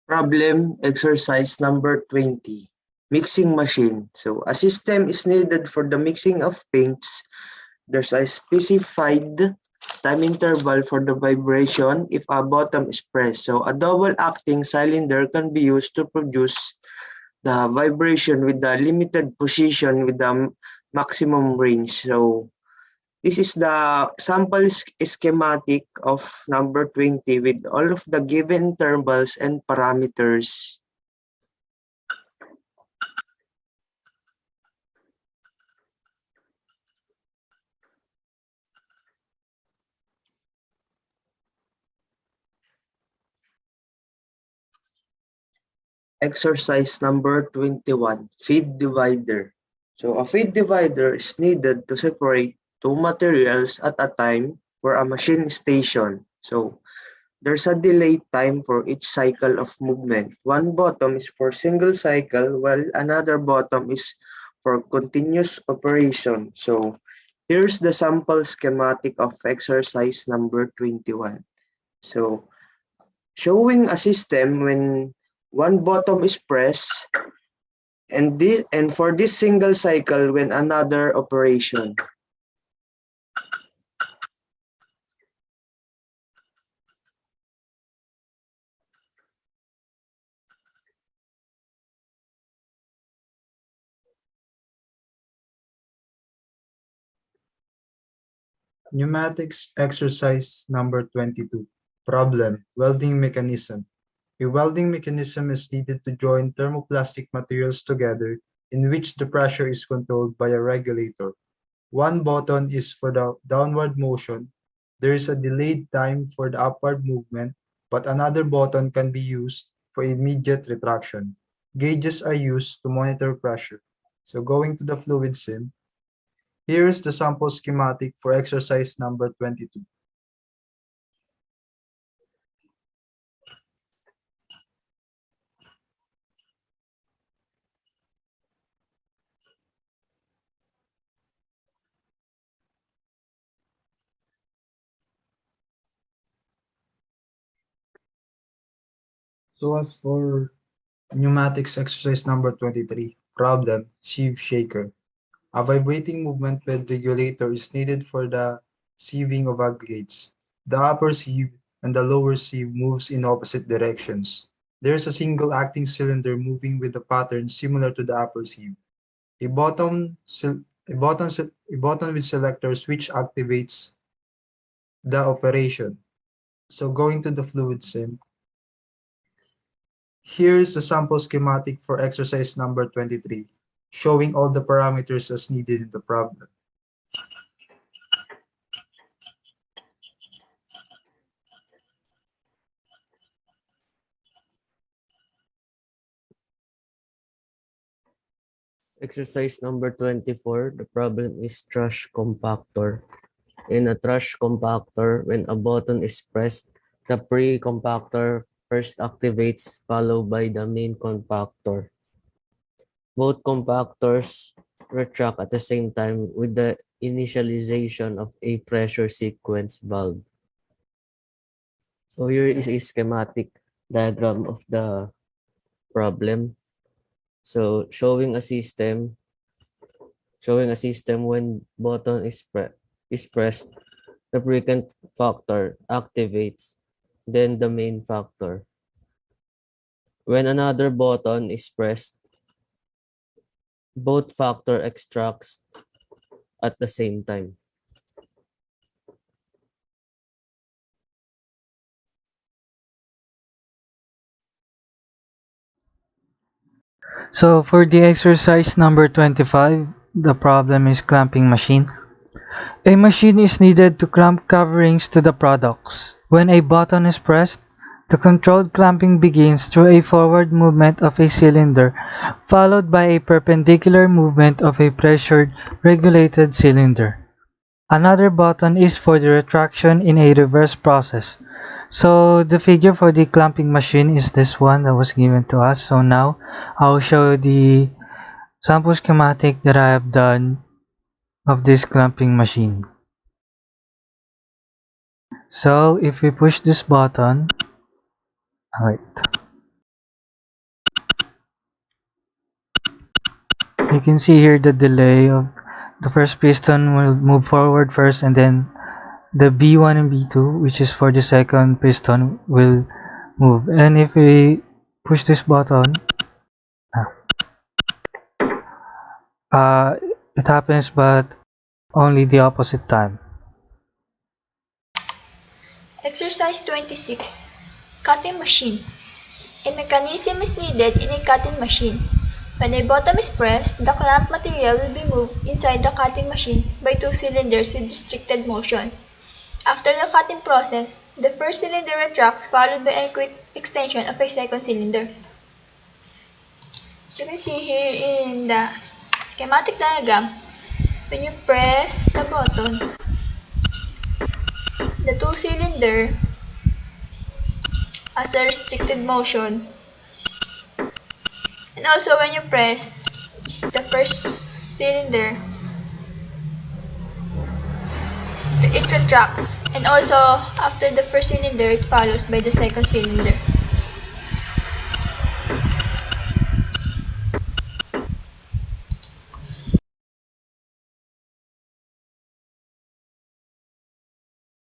Problem exercise number 20. Mixing machine. So a system is needed for the mixing of paints. There's a specified time interval for the vibration if a bottom is pressed. So a double acting cylinder can be used to produce the vibration with the limited position with the maximum range. So this is the sample schematic of number 20 with all of the given intervals and parameters. Exercise number 21, feed divider. So a feed divider is needed to separate two materials at a time for a machine station. So there's a delay time for each cycle of movement. One bottom is for single cycle while another bottom is for continuous operation. So here's the sample schematic of exercise number 21. So showing a system when one bottom is pressed and for this single cycle when another operation. Pneumatics exercise number 22. Problem: welding mechanism. A welding mechanism is needed to join thermoplastic materials together in which the pressure is controlled by a regulator. One button is for the downward motion. There is a delayed time for the upward movement, but another button can be used for immediate retraction. Gauges are used to monitor pressure. So going to the fluid sim, here is the sample schematic for exercise number 22. So as for pneumatics exercise number 23, problem, sieve shaker. A vibrating movement bed regulator is needed for the sieving of aggregates. The upper sieve and the lower sieve moves in opposite directions. There is a single acting cylinder moving with a pattern similar to the upper sieve. A button with selector switch activates the operation. So going to the fluid sim, here is the sample schematic for exercise number 23, showing all the parameters as needed in the problem. Exercise number 24, the problem is trash compactor. In a trash compactor, when a button is pressed, the pre-compactor first activates, followed by the main compactor. Both compactors retract at the same time with the initialization of a pressure sequence valve. So here is a schematic diagram of the problem. So showing a system when button is pressed, the precant factor activates, then the main factor. When another button is pressed, both factor extracts at the same time. So for the exercise number 25, the problem is clamping machine. A machine is needed to clamp coverings to the products. When a button is pressed, the controlled clamping begins through a forward movement of a cylinder, followed by a perpendicular movement of a pressured regulated cylinder. Another button is for the retraction in a reverse process. So the figure for the clamping machine is this one that was given to us. So now I'll show the sample schematic that I have done of this clamping machine. So if we push this button, wait, You can see here the delay of the first piston will move forward first, and then the B1 and B2, which is for the second piston, will move. And if we push this button, uh, it happens, but only the opposite time. Exercise 26. Cutting machine. A mechanism is needed in a cutting machine. When a bottom is pressed, the clamp material will be moved inside the cutting machine by two cylinders with restricted motion. After the cutting process, the first cylinder retracts followed by a quick extension of a second cylinder. As you can see here in the schematic diagram, when you press the button, the two cylinder has a restricted motion. And also when you press the first cylinder, it retracts. And also after the first cylinder, it follows by the second cylinder.